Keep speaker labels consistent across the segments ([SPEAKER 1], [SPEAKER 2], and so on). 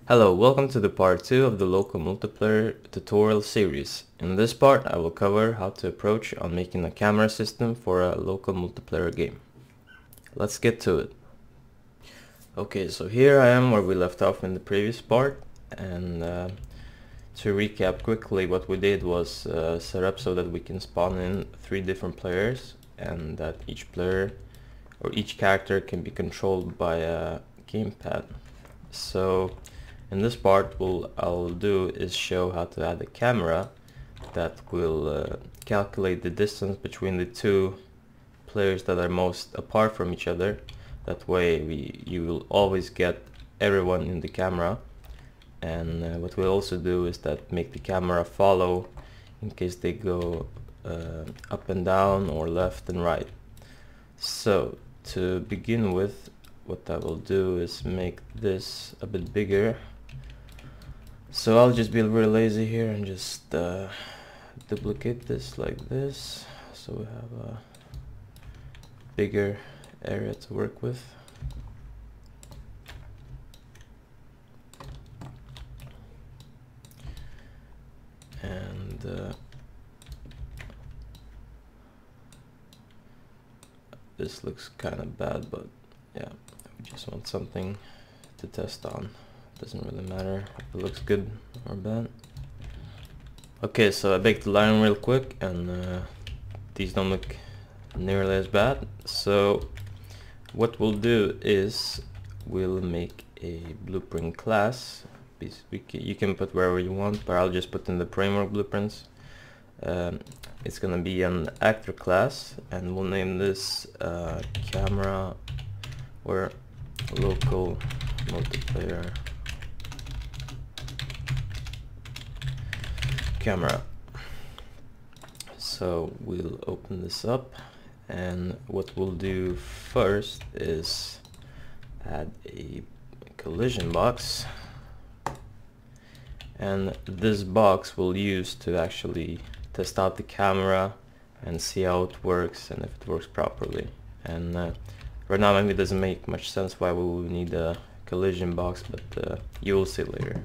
[SPEAKER 1] Hello, welcome to the part 2 of the local multiplayer tutorial series. In this part I will cover how to approach on making a camera system for a local multiplayer game. Let's get to it. Okay, so here I am where we left off in the previous part, and to recap quickly, what we did was set up so that we can spawn in 3 different players and that each player or each character can be controlled by a gamepad. So in this part, I'll do is show how to add a camera that will calculate the distance between the 2 players that are most apart from each other. That way you will always get everyone in the camera. And what we'll also do is that make the camera follow in case they go up and down or left and right. So to begin with, what I will do is make this a bit bigger. So I'll just be really lazy here and just duplicate this like this, so we have a bigger area to work with. And this looks kind of bad, but yeah, we just want something to test on. Doesn't really matter if it looks good or bad. Okay, so I baked the line real quick, and these don't look nearly as bad. So what we'll do is we'll make a blueprint class. You can put wherever you want, but I'll just put in the framework blueprints. It's gonna be an actor class, and we'll name this camera or local multiplayer camera. So we'll open this up, and what we'll do first is add a collision box, and this box we'll use to actually test out the camera and see how it works and if it works properly. And right now maybe it doesn't make much sense why we will need a collision box, but you will see later.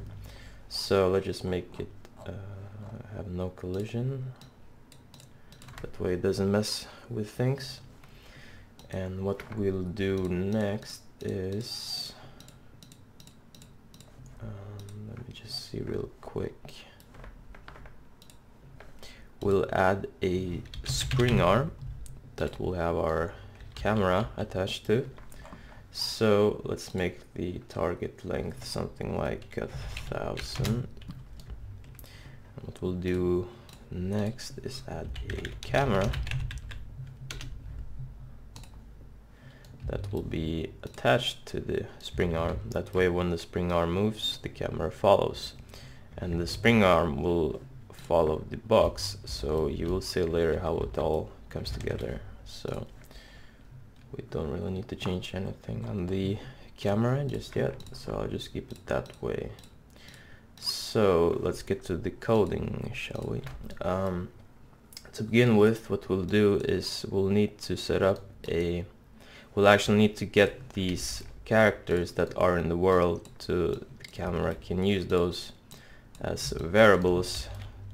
[SPEAKER 1] So let's just make it have no collision, that way it doesn't mess with things. And what we'll do next is let me just see real quick, we'll add a spring arm that will have our camera attached to. So let's make the target length something like 1000. What we'll do next is add a camera that will be attached to the spring arm. That way when the spring arm moves, the camera follows, and the spring arm will follow the box, so you will see later how it all comes together. So we don't really need to change anything on the camera just yet, so I'll just keep it that way. So let's get to the coding, shall we? To begin with, what we'll do is we'll need to set up we'll actually need to get these characters that are in the world to the camera, can use those as variables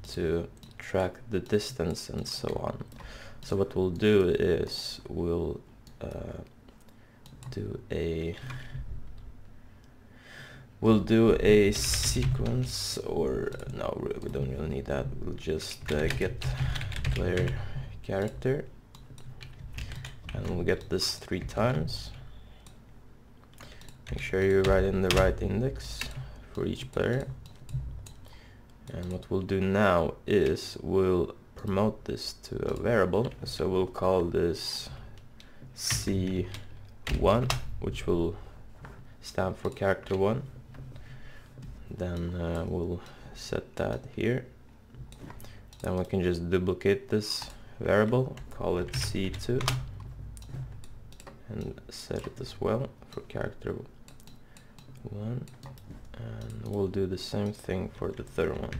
[SPEAKER 1] to track the distance and so on. So what we'll do is we'll do a sequence, or no, we don't really need that. We'll just get player character, and we'll get this 3 times. Make sure you write in the right index for each player. And what we'll do now is we'll promote this to a variable, so we'll call this C1, which will stand for character 1. Then we'll set that here. Then we can just duplicate this variable, call it C2, and set it as well for character 1, and we'll do the same thing for the third one.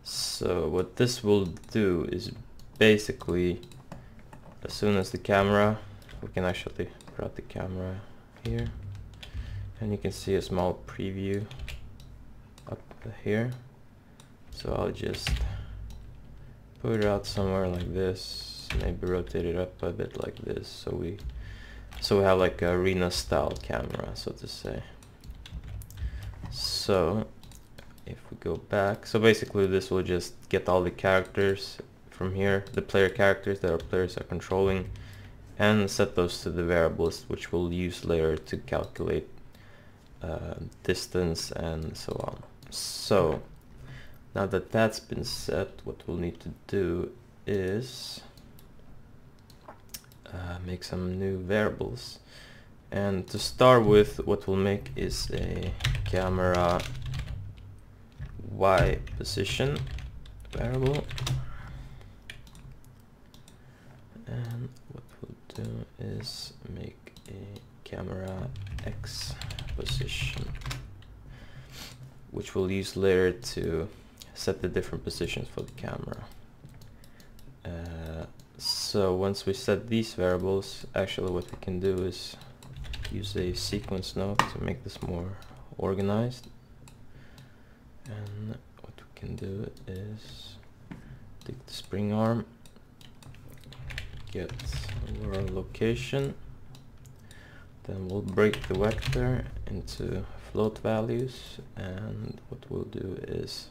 [SPEAKER 1] So what this will do is basically, as soon as the camera we can actually put out the camera here, and you can see a small preview up here. So I'll just put it out somewhere like this, maybe rotate it up a bit like this, so we have like a arena style camera, so to say. So if we go back, so basically this will just get all the characters from here, the player characters that our players are controlling, and set those to the variables which we'll use later to calculate distance and so on. So now that that's been set, what we'll need to do is make some new variables. And to start with, what we'll make is a camera Y position variable. And what we'll do is make a camera X position, which we'll use later to set the different positions for the camera. So once we set these variables, actually what we can do is use a sequence node to make this more organized. And what we can do is take the spring arm, get our location, then we'll break the vector into float values, and what we'll do is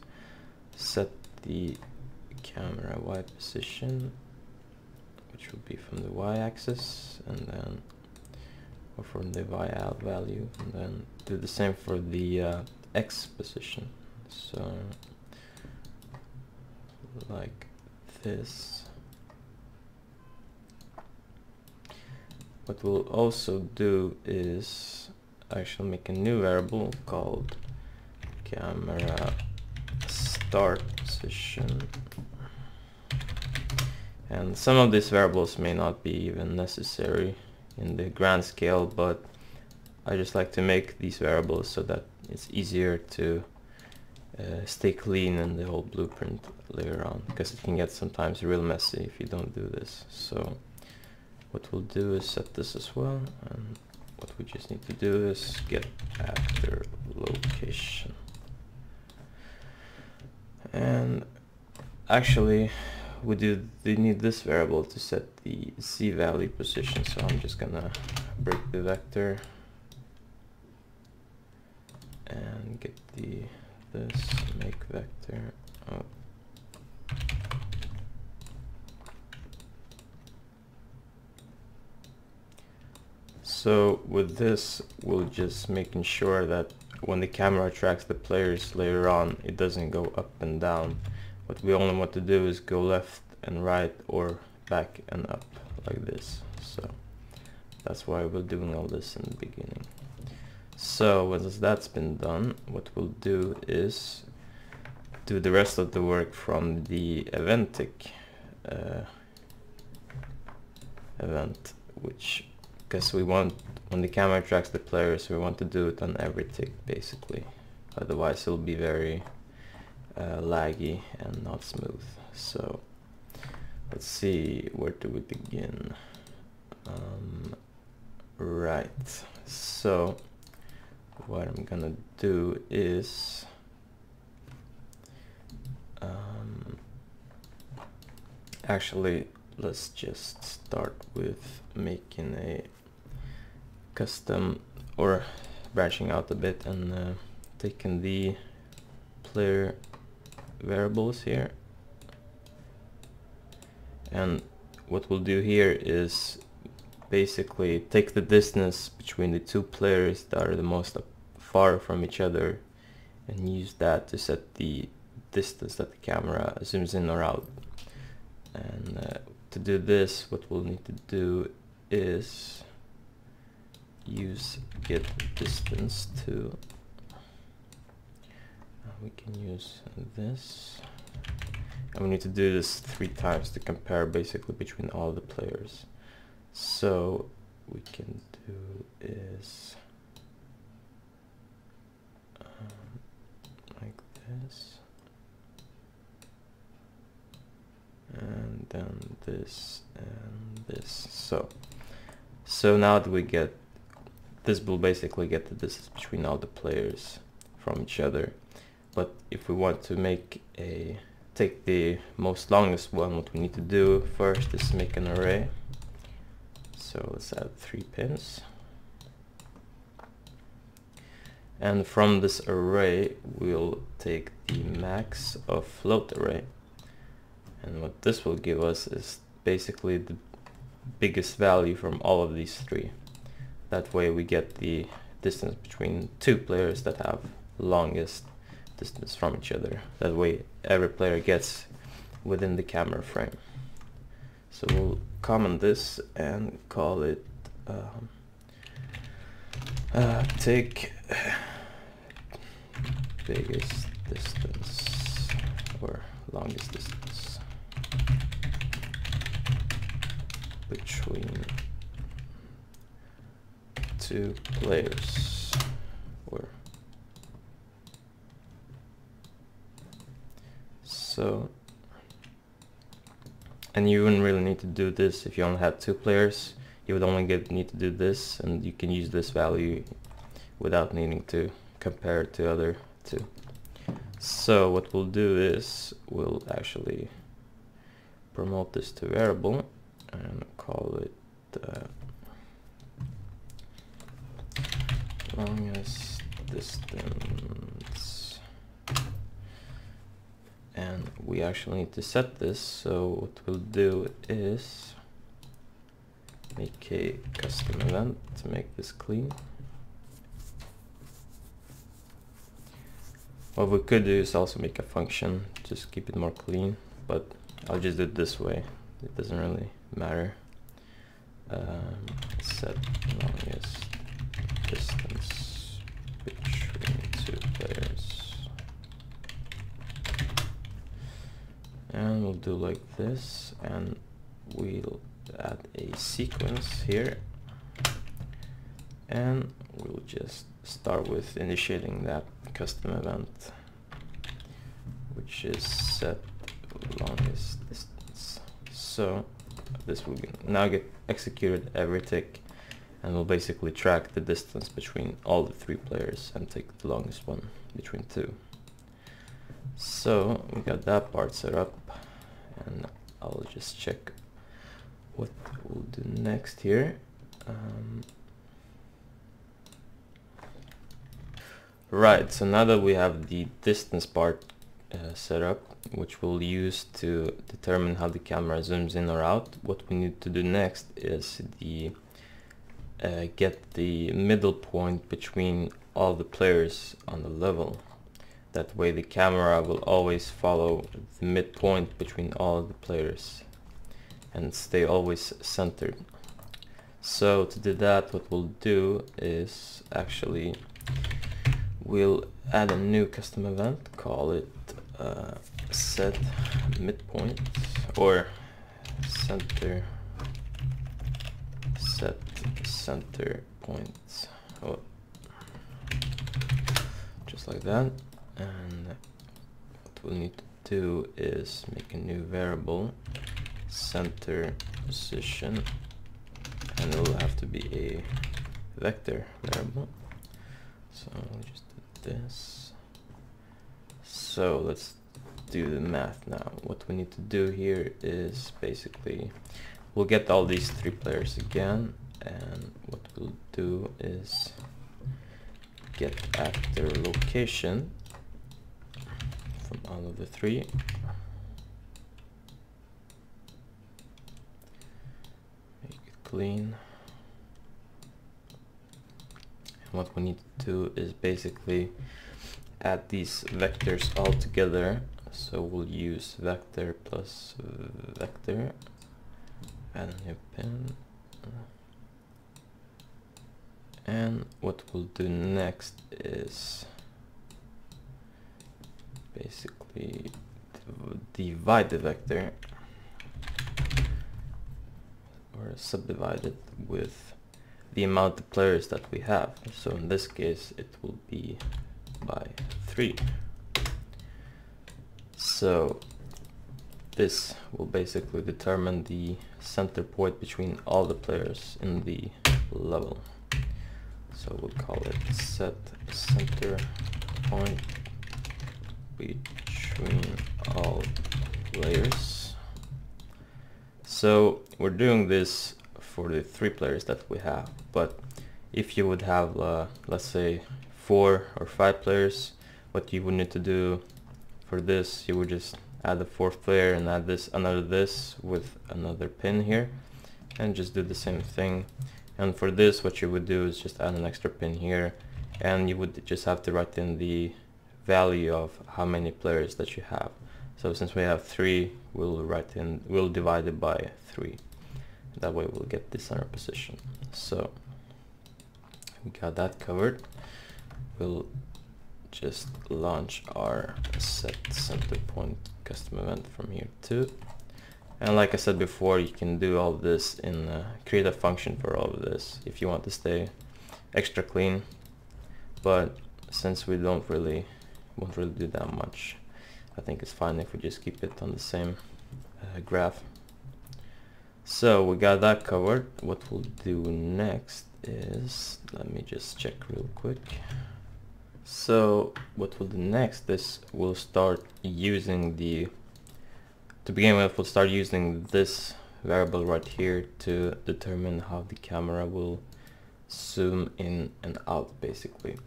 [SPEAKER 1] set the camera Y position, which will be from the Y axis, and then or from the Y out value, and then do the same for the X position. So like this. What we'll also do is actually make a new variable called camera start position. And some of these variables may not be even necessary in the grand scale, but I just like to make these variables so that it's easier to stay clean in the whole blueprint later on, because it can get sometimes real messy if you don't do this. So what we'll do is set this as well, and what we just need to do is get actor location. And actually we need this variable to set the Z value position, so I'm just gonna break the vector and get this make vector. So with this, we're just making sure that when the camera tracks the players later on, it doesn't go up and down. What we only want to do is go left and right, or back and up like this. So that's why we're doing all this in the beginning. So once that's been done, what we'll do is do the rest of the work from the eventic event, which, because we want, when the camera tracks the players, we want to do it on every tick basically, otherwise it'll be very laggy and not smooth. So let's see, where do we begin? Right, so what I'm gonna do is actually let's just start with making a custom, or branching out a bit, and taking the player variables here, and what we'll do here is basically take the distance between the two players that are the most far from each other and use that to set the distance that the camera zooms in or out. And to do this, what we'll need to do is use get distance to, we can use this, and we need to do this 3 times to compare basically between all the players. So we can do is like this, and then this and this. So So now that we get this, will basically get the distance between all the players from each other. But if we want to take the most longest one, what we need to do first is make an array. So let's add 3 pins. And from this array, we'll take the max of float array. And what this will give us is basically the biggest value from all of these 3. That way we get the distance between 2 players that have longest distance from each other. That way every player gets within the camera frame. So we'll comment this and call it take biggest distance or longest distance between 2 players, or so. And you wouldn't really need to do this if you only had 2 players. You would only need to do this, and you can use this value without needing to compare it to other 2. So what we'll do is we'll actually promote this to variable and call it longest distance. And we actually need to set this, so what we'll do is make a custom event to make this clean. What we could do is also make a function, just keep it more clean, but I'll just do it this way. It doesn't really matter. Set longest distance between 2 players. And we'll do like this, and we'll add a sequence here, and we'll just start with initiating that custom event, which is set longest distance. So this will now get executed every tick, and we'll basically track the distance between all the 3 players and take the longest one between 2. So we got that part set up, and I'll just check what we'll do next here. Right, so now that we have the distance part set up, which we'll use to determine how the camera zooms in or out, what we need to do next is get the middle point between all the players on the level. That way the camera will always follow the midpoint between all the players and stay always centered. So to do that, what we'll do is actually we'll add a new custom event, call it set midpoint, or set center point, just like that. And what we'll need to do is make a new variable, center position, and it will have to be a vector variable. So we'll just do this. So let's do the math now. What we need to do here is basically we'll get all these 3 players again, and what we'll do is get actor location from all of the 3. Make it clean. And what we need to do is basically add these vectors all together. So we'll use vector plus vector, add a new pin. And what we'll do next is basically divide the vector, or subdivide it with the amount of players that we have. So in this case it will be by 3. So this will basically determine the center point between all the players in the level. So we'll call it set center point between all players. So we're doing this for the 3 players that we have, but if you would have let's say 4 or 5 players, what you would need to do for this, you would just add a 4th player and add this with another pin here, and just do the same thing. And for this, what you would do is just add an extra pin here, and you would just have to write in the value of how many players that you have. So since we have 3, we'll divide it by 3. That way we'll get the center position. So we got that covered. We'll just launch our set center point custom event from here too. And like I said before, you can do all of this in create a function for all of this if you want to stay extra clean. But since we won't really do that much, I think it's fine if we just keep it on the same graph. So we got that covered. What we'll do next is, let me just check real quick. So what we'll do next is we'll start using to begin with, we'll start using this variable right here to determine how the camera will zoom in and out basically.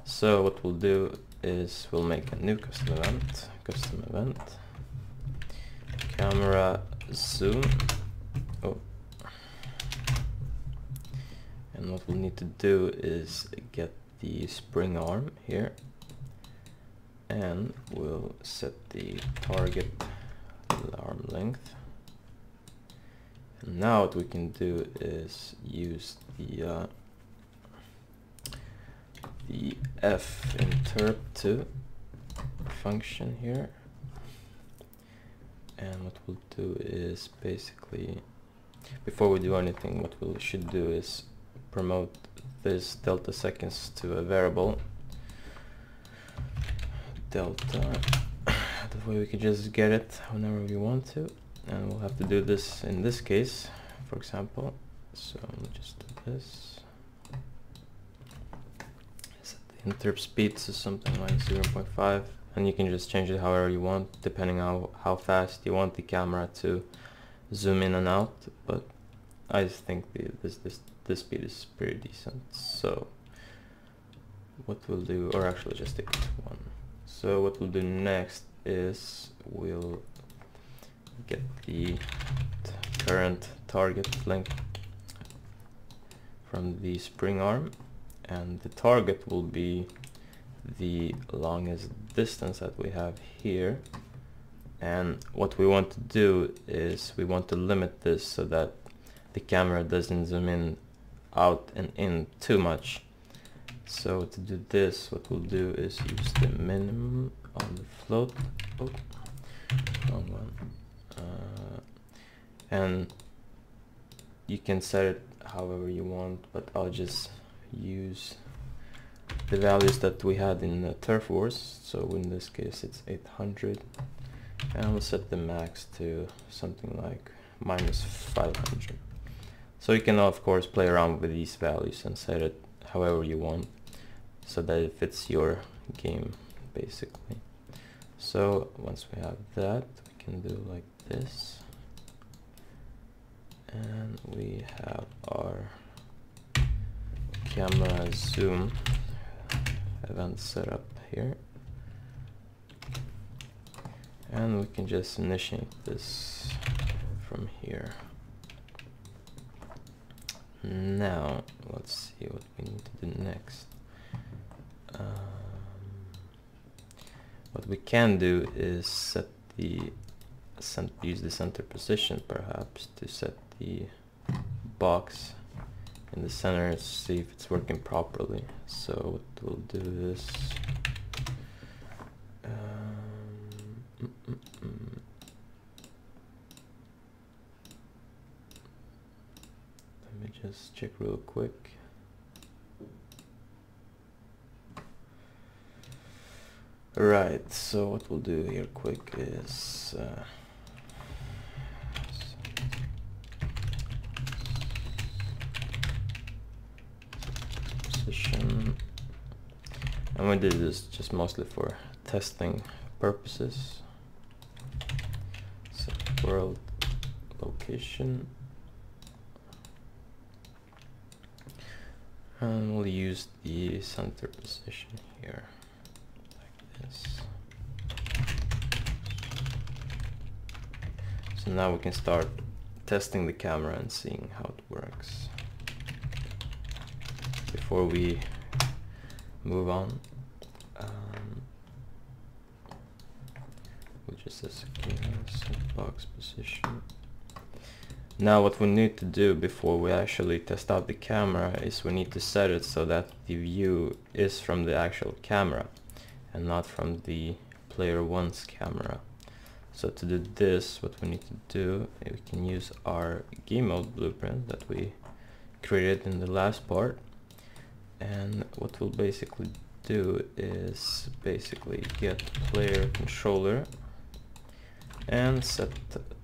[SPEAKER 1] So what we'll do is we'll make a new custom event, camera zoom. And what we'll need to do is get the spring arm here, and we'll set the target arm length. And now what we can do is use the f interp2 function here, and what we'll do is basically, before we do anything, what we should do is promote this delta seconds to a variable delta. That way we can just get it whenever we want to, and we'll have to do this in this case, for example. So we'll just do this. Set the interp speed to something like 0.5, and you can just change it however you want, depending on how fast you want the camera to zoom in and out. But I just think this speed is pretty decent. So what we'll do, or actually just stick with 1. So what we'll do next is we'll get the current target length from the spring arm, and the target will be the longest distance that we have here. And what we want to do is we want to limit this so that the camera doesn't zoom in, out and in too much. So to do this, what we'll do is use the minimum on the float. Oh, wrong one. And you can set it however you want, but I'll just use the values that we had in the Turf Wars. So in this case it's 800, and we'll set the max to something like -500. So you can of course play around with these values and set it however you want so that it fits your game basically. So once we have that, we can do like this, and we have our camera zoom event set up here, and we can just initiate this from here. Now let's see what we need to do next. What we can do is use the center position perhaps to set the box in the center to see if it's working properly. So what we'll do is let me just check real quick. Right, so what we'll do here quick is position. And we did this just mostly for testing purposes. Set world location. And we'll use the center position here, like this. So now we can start testing the camera and seeing how it works. Before we move on, we'll just set box position. Now what we need to do before we actually test out the camera is we need to set it so that the view is from the actual camera and not from the player one's camera. So to do this, what we need to do, we can use our game mode blueprint that we created in the last part. And what we'll basically do is basically get player controller and set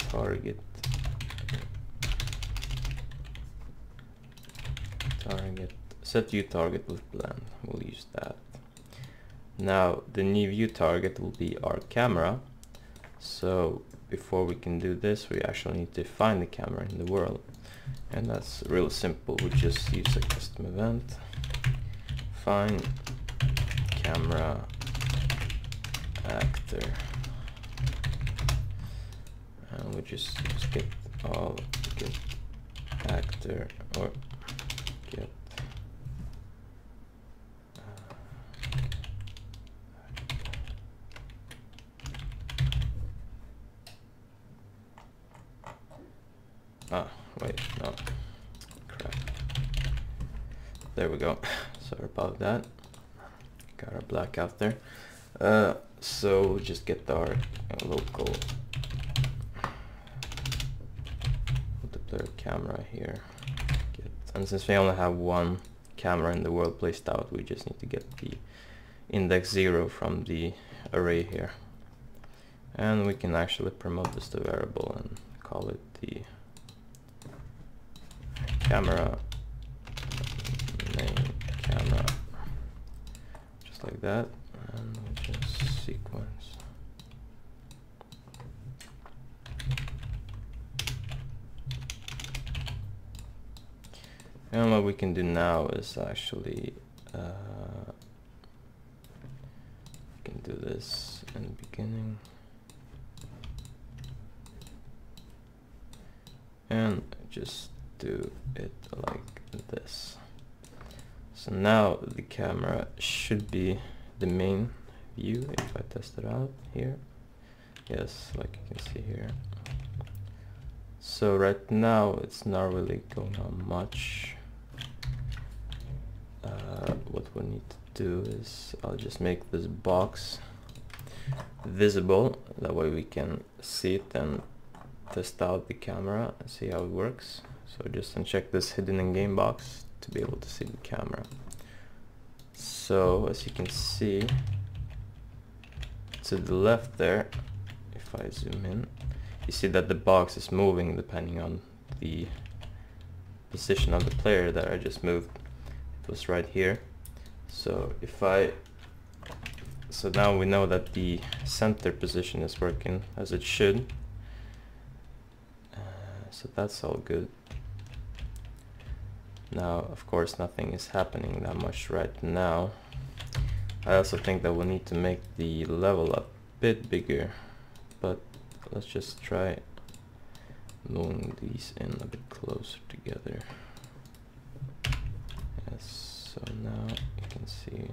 [SPEAKER 1] target set view target with blend. We'll use that. Now the new view target will be our camera. So before we can do this, we actually need to find the camera in the world, and that's real simple. We just use a custom event, find camera actor, and we just get actor or get wait, no, crap. There we go. Sorry about that. Got our blackout there. So we'll just get our local multiplayer camera here. And since we only have one camera in the world placed out, we just need to get the index 0 from the array here. And we can actually promote this to variable and call it the camera name camera, just like that, and we'll just sequence. And what we can do now is actually we can do this in the beginning and just do it like this. So now the camera should be the main view if I test it out here. Yes, like you can see here. So right now it's not really going on much. What we need to do is I'll just make this box visible, that way we can see it and test out the camera and see how it works. So just uncheck this hidden in game box to be able to see the camera. So as you can see to the left there, if I zoom in, you see that the box is moving depending on the position of the player that I just moved. It was right here. So so now we know that the center position is working as it should. So that's all good. Now, of course, nothing is happening that much right now. I also think that we'll need to make the level a bit bigger, but let's just try moving these in a bit closer together. Yes, so now you can see.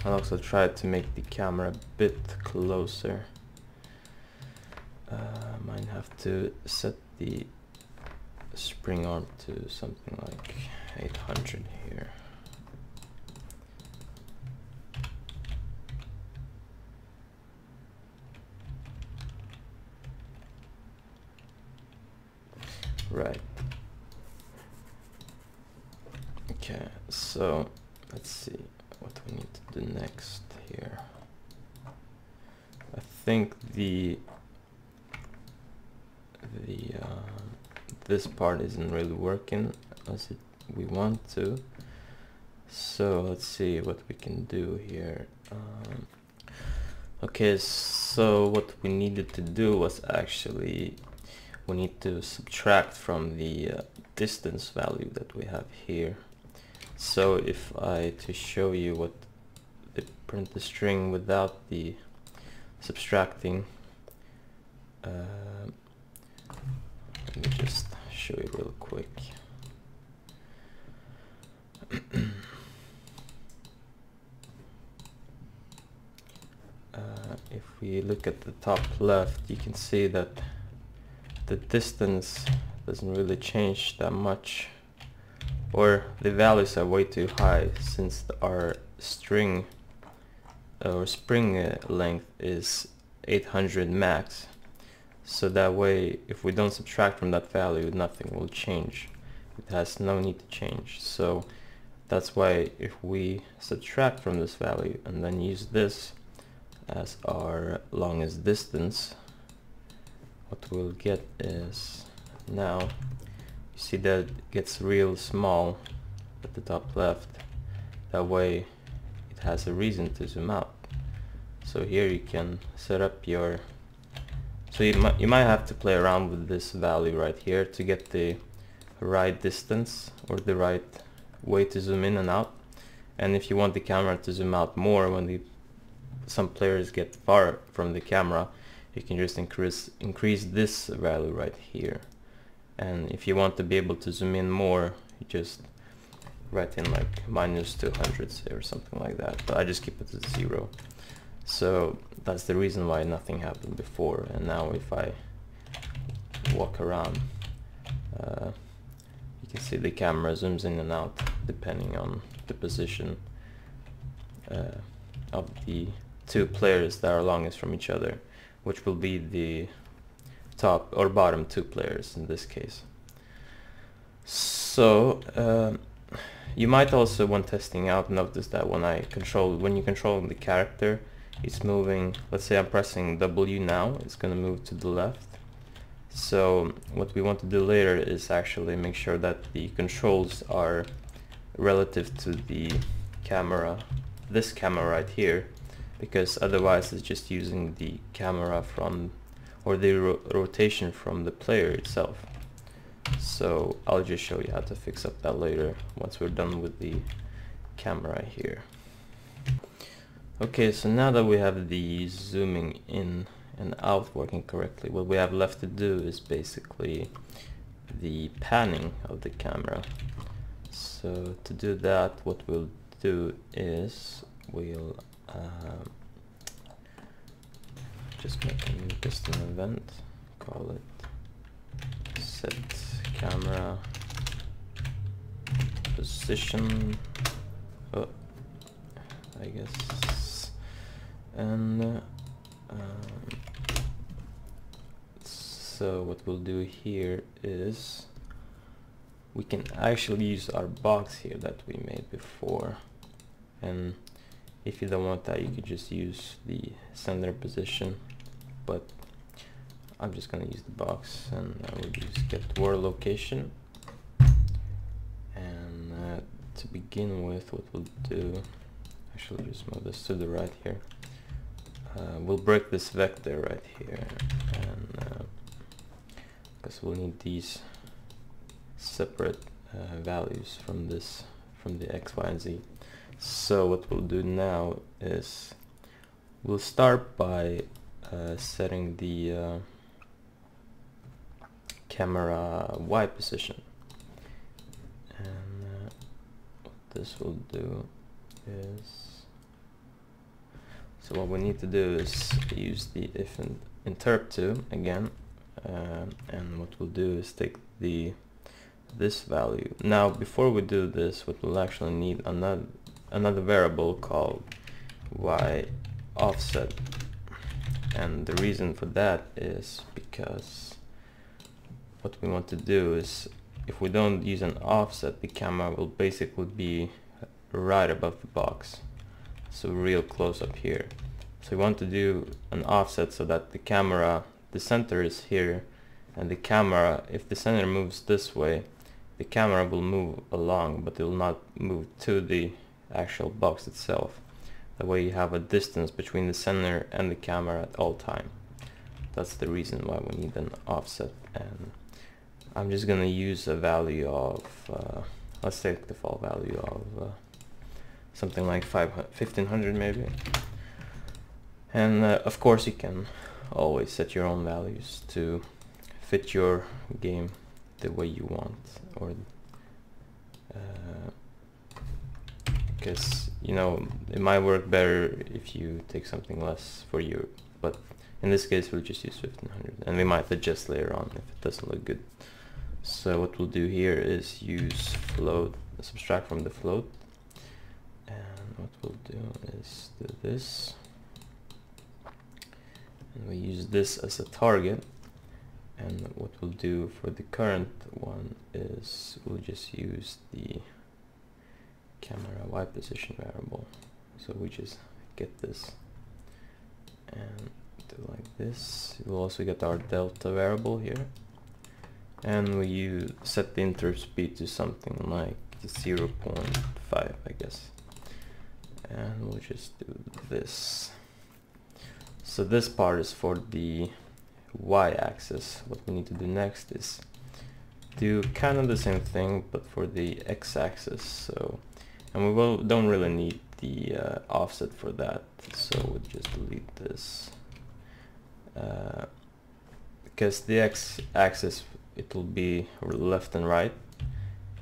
[SPEAKER 1] I'll also try to make the camera a bit closer. Might have to set the spring arm to something like 800 here. Right. Okay, so let's see what we need to do next here. I think this part isn't really working as it we want to. So let's see what we can do here. Okay, so what we needed to do was actually we need to subtract from the distance value that we have here. So if I to show you what the print the string without the subtracting, let me just show you real quick. If we look at the top left, you can see that the distance doesn't really change that much, or the values are way too high since our string or spring length is 800 max. So that way, if we don't subtract from that value, nothing will change. It has no need to change. So that's why if we subtract from this value and then use this as our longest distance, what we'll get is, now you see that it gets real small at the top left. That way it has a reason to zoom out. So here you can set up your, so you might have to play around with this value right here to get the right distance or the right way to zoom in and out. And if you want the camera to zoom out more when some players get far from the camera, you can just increase this value right here. And if you want to be able to zoom in more, you just write in like -200 or something like that, but I just keep it at 0. So that's the reason why nothing happened before. And now if I walk around, you can see the camera zooms in and out depending on the position of the two players that are longest from each other, which will be the top or bottom two players in this case. So you might also, when testing out, notice that when you control the character, it's moving. Let's say I'm pressing W now, it's going to move to the left. So what we want to do later is actually make sure that the controls are relative to the camera, this camera right here, because otherwise it's just using the camera from, or the rotation from the player itself. So I'll just show you how to fix up that later once we're done with the camera here. Okay, so now that we have the zooming in and out working correctly, what we have left to do is basically the panning of the camera. So to do that, what we'll do is we'll just make a new custom event, call it set camera position, I guess, and so what we'll do here is we can actually use our box here that we made before, and if you don't want that, you could just use the center position, but I'm just gonna use the box, and I will just get world location. And to begin with, what we'll do, actually just move this to the right here. We'll break this vector right here, and because we'll need these separate values from the X, Y, and Z. So what we'll do now is we'll start by setting the camera Y position, and what this will do is, so what we need to do is use the if and interp2 again, and what we'll do is take this value. Now before we do this, what we'll actually need another variable called Y offset, and the reason for that is because what we want to do is, if we don't use an offset, the camera will basically be right above the box, so real close up here. So we want to do an offset so that the camera, the center is here, and the camera, if the center moves this way, the camera will move along, but it will not move to the actual box itself. That way you have a distance between the center and the camera at all time. That's the reason why we need an offset, and I'm just gonna use a value of, let's take the default value of something like 1500 maybe. And of course you can always set your own values to fit your game the way you want, or because you know it might work better if you take something less for you, but in this case we'll just use 1500, and we might adjust later on if it doesn't look good. So what we'll do here is use float, subtract from the float, and what we'll do is do this, and we use this as a target. And what we'll do for the current one is we'll just use the camera Y position variable. So we just get this and do like this. We'll also get our delta variable here, and we set the interrupt speed to something like 0.5, I guess, and we'll just do this. So this part is for the y-axis. What we need to do next is do kind of the same thing but for the x-axis. So, and we don't really need the offset for that, so we'll just delete this because the x-axis, it will be left and right,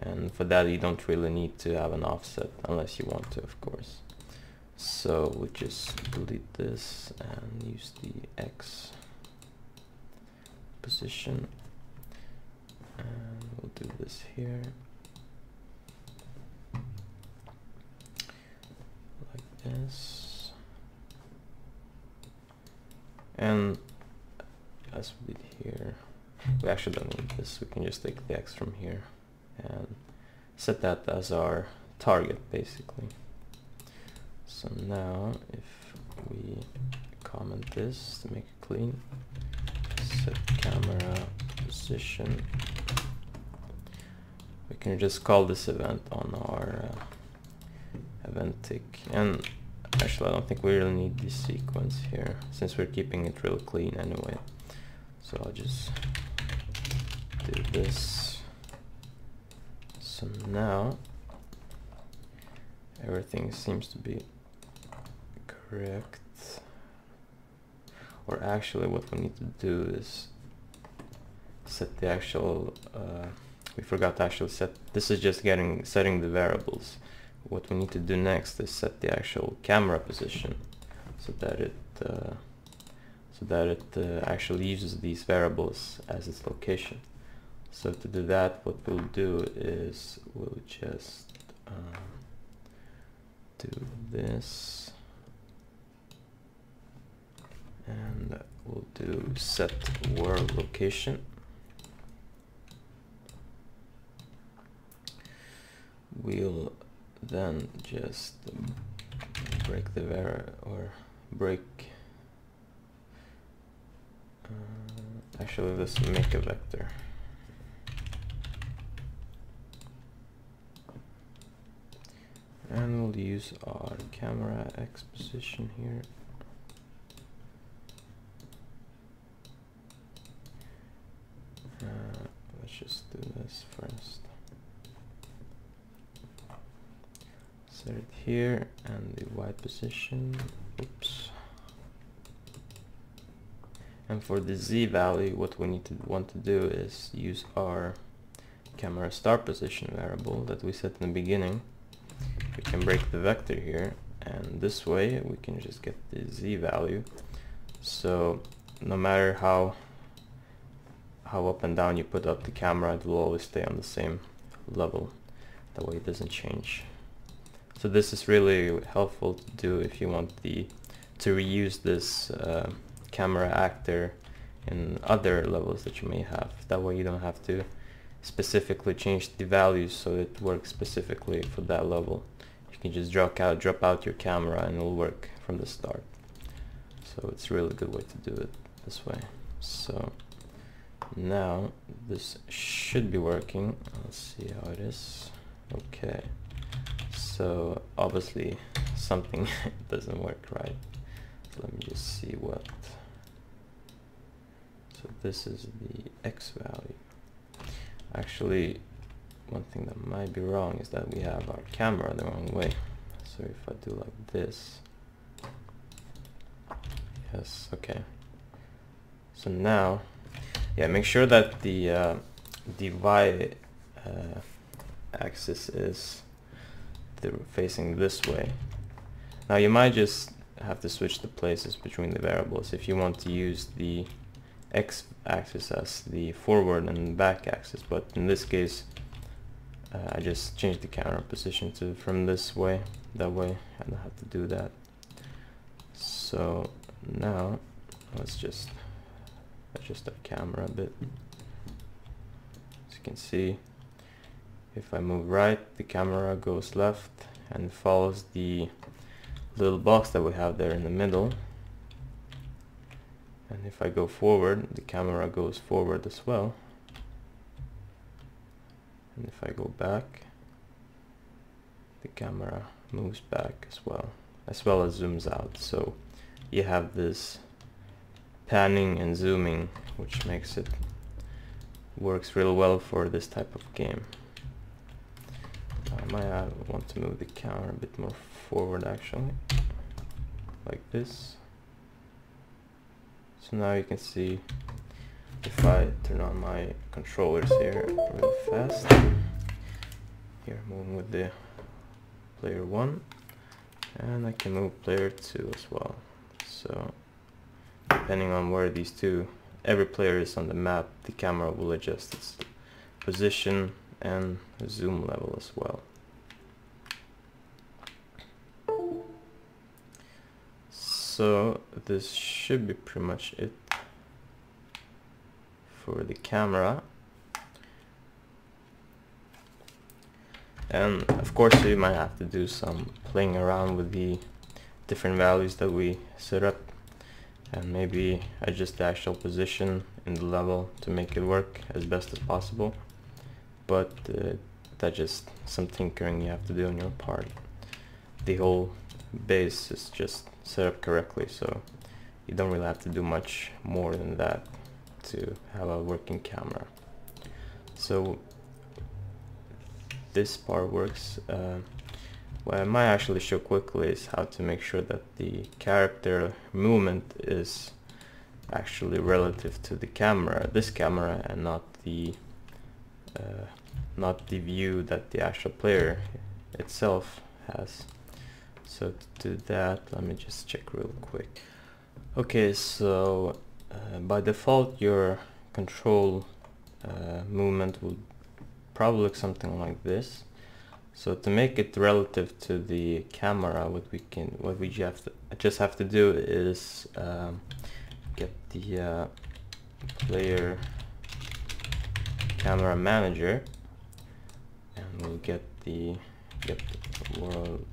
[SPEAKER 1] and for that you don't really need to have an offset unless you want to, of course. So we'll just delete this and use the x position, and we'll do this here like this, and as we did here, we actually don't need this. We can just take the x from here and set that as our target basically. So now if we comment this to make it clean, set camera position, we can just call this event on our event tick. And actually I don't think we really need this sequence here since we're keeping it real clean anyway. So I'll just do this. So now everything seems to be correct. Or actually what we need to do is set the actual, we forgot to actually set, this is just setting the variables. What we need to do next is set the actual camera position so that it actually uses these variables as its location. So to do that, what we'll do is we'll just do this, and we'll do set world location. We'll then just break the actually let's make a vector. And we'll use our camera X position here. Let's just do this first. Set it here, and the Y position. Oops. And for the Z value, what we want to do is use our camera start position variable that we set in the beginning. We can break the vector here, and this way we can just get the Z value. So no matter how up and down you put up the camera, it will always stay on the same level. That way it doesn't change. So this is really helpful to do if you want to reuse this camera actor in other levels that you may have. That way you don't have to specifically change the values so it works specifically for that level. You can just drop out your camera and it'll work from the start. So it's a really good way to do it this way. So Now this should be working. Let's see how it is. Okay, so obviously something doesn't work right. So let me just see what. So this is the X value. Actually, one thing that might be wrong is that we have our camera the wrong way. So if I do like this, yes, okay. So now, yeah, make sure that the Y axis is facing this way. Now you might just have to switch the places between the variables if you want to use the X axis as the forward and back axis, but in this case I just changed the camera position to from this way, that way I don't have to do that. So now let's just adjust our camera a bit. As you can see, if I move right, the camera goes left and follows the little box that we have there in the middle. And if I go forward, the camera goes forward as well. And if I go back, the camera moves back as well as zooms out. So you have this panning and zooming, which makes it works real well for this type of game. I might want to move the camera a bit more forward, actually, like this. So now you can see, if I turn on my controllers here really fast, here moving with the player 1, and I can move player 2 as well. So depending on where these two, every player is on the map, the camera will adjust its position and zoom level as well. So this should be pretty much it for the camera. And of course you might have to do some playing around with the different values that we set up, and maybe adjust the actual position in the level to make it work as best as possible. But that's just some tinkering you have to do on your part. The whole base is just set up correctly, so you don't really have to do much more than that to have a working camera. So this part works. What I might actually show quickly is how to make sure that the character movement is actually relative to the camera, this camera, and not the view that the actual player itself has. So to do that, let me just check real quick. Okay, so by default your control movement will probably look something like this. So to make it relative to the camera, what we just have to do is get the player camera manager, and we'll get the world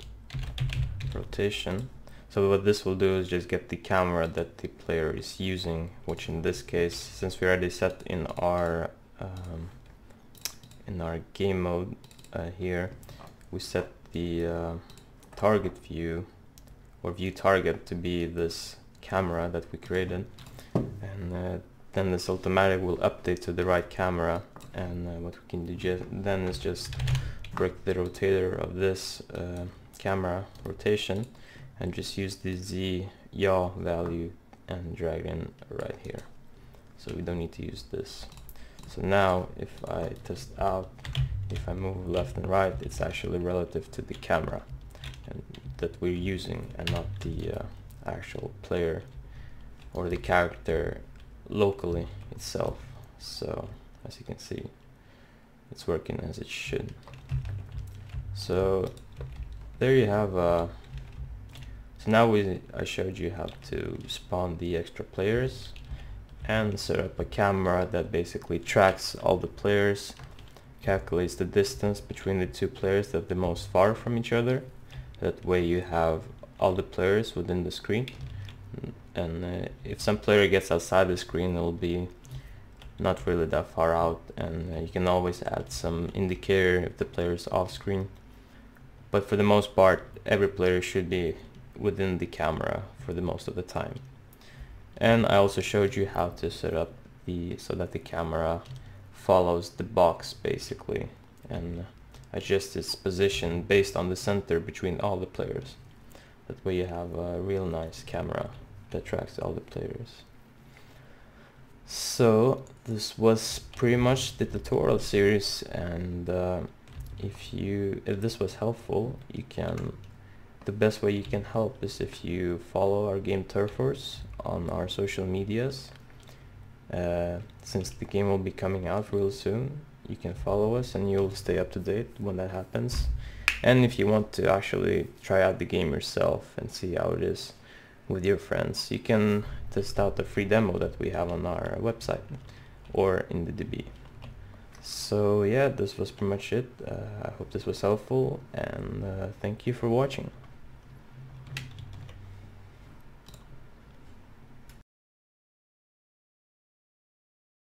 [SPEAKER 1] rotation. So what this will do is just get the camera that the player is using, which in this case, since we already set in our game mode here, we set the target view or view target to be this camera that we created, and then this automatic will update to the right camera. And what we can do then is just break the rotator of this camera rotation and just use the Z yaw value and drag it in right here. So we don't need to use this. So now if I test out, if I move left and right, it's actually relative to the camera and that we're using, and not the actual player or the character locally itself. So as you can see, it's working as it should. So there you have so now I showed you how to spawn the extra players and set up a camera that basically tracks all the players, calculates the distance between the two players that are the most far from each other. That way you have all the players within the screen, and if some player gets outside the screen, it will be not really that far out, and you can always add some indicator if the player is off screen. But for the most part, every player should be within the camera for the most of the time. And I also showed you how to set up so that the camera follows the box basically, and adjust its position based on the center between all the players. That way you have a real nice camera that tracks all the players. So this was pretty much the tutorial series, and if this was helpful, the best way you can help is if you follow our game Turf Wars on our social medias. Since the game will be coming out real soon, you can follow us and you'll stay up to date when that happens. And if you want to actually try out the game yourself and see how it is with your friends, you can test out the free demo that we have on our website or in the DB. So yeah, this was pretty much it. I hope this was helpful, and thank you for watching.